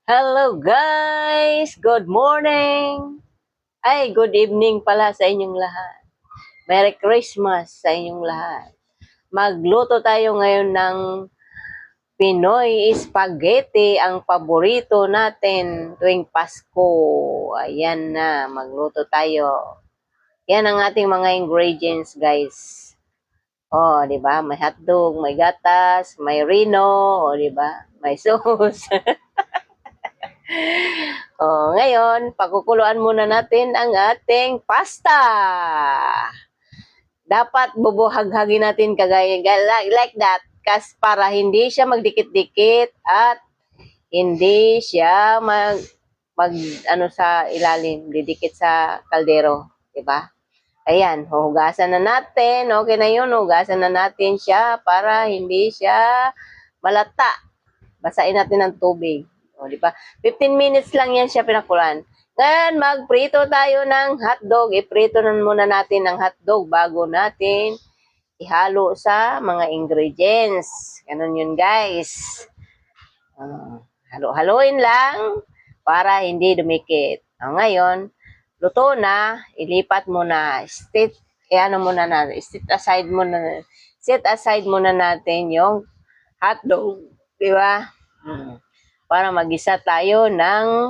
Hello guys! Good morning! Ay, good evening pala sa inyong lahat. Merry Christmas sa inyong lahat. Magluto tayo ngayon ng Pinoy Spaghetti, ang paborito natin tuwing Pasko. Ayan na, magluto tayo. Yan ang ating mga ingredients, guys. Oh, di ba? May hotdog, may gatas, may rino, oh, di ba? May sauce. Ngayon, pagkukuluan muna natin ang ating pasta. Dapat bubuhaghagin natin kagaya like that para hindi siya magdikit-dikit at hindi siya mag ano sa ilalim, didikit sa kaldero, 'di ba? Ayan, hugasan na natin. Okay na 'yun, hugasan na natin siya para hindi siya malata. Basain natin ng tubig. O, di ba? 15 minutes lang yan siya pinakuluan. Ngayon, magprito tayo ng hotdog. Iprito na muna natin ang hotdog bago natin ihalo sa mga ingredients. Ganun yun, guys. Halo-haloin lang para hindi dumikit. Ngayon, luto na, ilipat muna. Set aside muna natin yung hotdog. Di ba? Para magisa tayo ng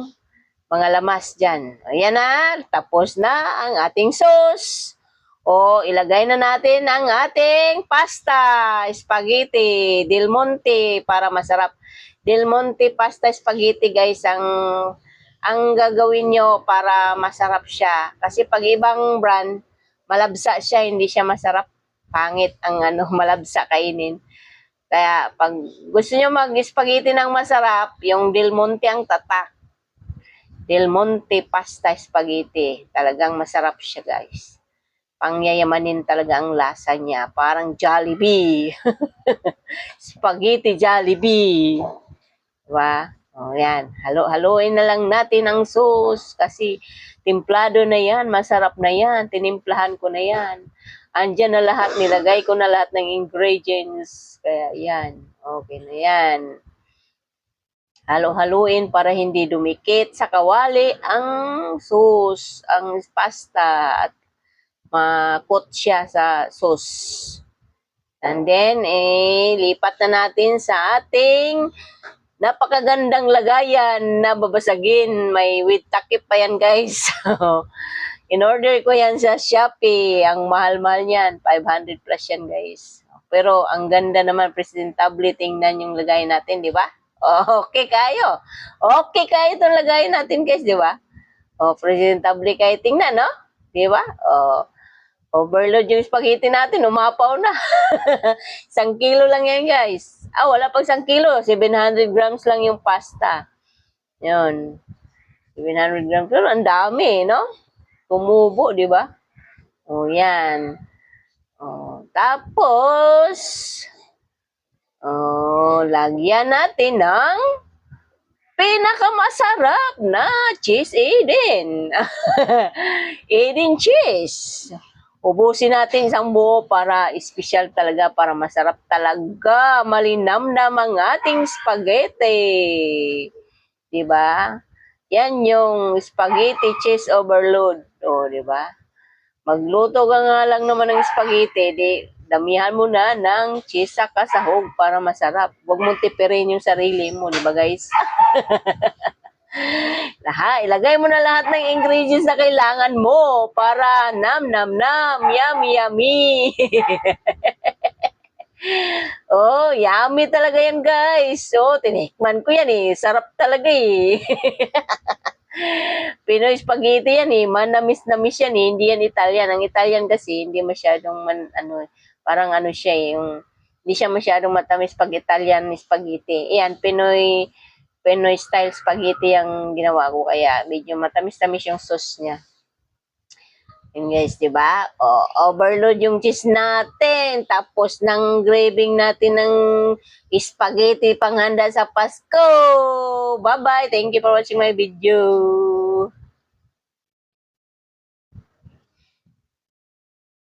mga lamas dyan. Ayan na, tapos na ang ating sauce. O, ilagay na natin ang ating pasta, spaghetti, Del Monte, para masarap. Del Monte pasta spaghetti, guys, ang gagawin nyo para masarap siya. Kasi pag ibang brand, malabsa siya, hindi siya masarap. Pangit ang malabsa kainin. Kaya pag gusto nyo mag-spaghetti ng masarap, yung Del Monte ang tatak. Del Monte pasta spaghetti. Talagang masarap siya, guys. Pangyayamanin talaga ang lasa niya. Parang Jollibee. Spaghetti Jollibee. Diba? O, yan. Halo-haloin na lang natin ang sauce kasi timplado na yan. Masarap na yan. Tinimplahan ko na yan. Andyan na lahat. Nilagay ko na lahat ng ingredients. Kaya yan. Okay na yan. Halo-haluin para hindi dumikit sa kawali ang sauce, ang pasta at makot siya sa sauce. And then, lipat na natin sa ating napakagandang lagayan na babasagin. May with takip pa yan, guys. In-order ko yan sa Shopee. Ang mahal-mahal niyan. 500 plus yan, guys. Pero ang ganda naman, presentable. Tingnan yung lagayan natin, di ba? Okay kayo. Okay kayo itong lagayan natin, guys, di ba? Presentable kayo. Tingnan, no? Di ba? Overload yung spaghetti natin, umapaw na. 1 kilo lang yan, guys. Wala pang 1 kilo. 700 grams lang yung pasta. Yun. 700 grams. Pero ang dami, no? Tumubo, di ba? Yan. Tapos, lagyan natin ng pinakamasarap na cheese Eden. Eden cheese. Ubusin natin isang buo para special talaga, para masarap talaga. Malinamnam ang ating spaghetti. Diba? Yan yung spaghetti cheese overload. Diba? Magluto ka nga lang naman ng spaghetti, damihan mo na ng cheese sa kasahog para masarap. Huwag mong tipirin yung sarili mo, diba, guys? Ilagay mo na lahat ng ingredients na kailangan mo para nam, yummy, yummy. Yummy talaga yan, guys. Tinikman ko yan eh. Sarap talaga eh. Pinoy spaghetti yan eh. Manamis-namis yan eh. Hindi yan Italian. Ang Italian kasi, hindi masyadong parang siya eh. Hindi siya masyadong matamis pag Italian spaghetti. Yan, Pinoy style spaghetti ang ginawa ko, kaya medyo matamis-tamis yung sauce niya. Yun, guys, diba? Overload yung cheese natin. Tapos ng graving natin ng spaghetti panghanda sa Pasko. Bye-bye. Thank you for watching my video.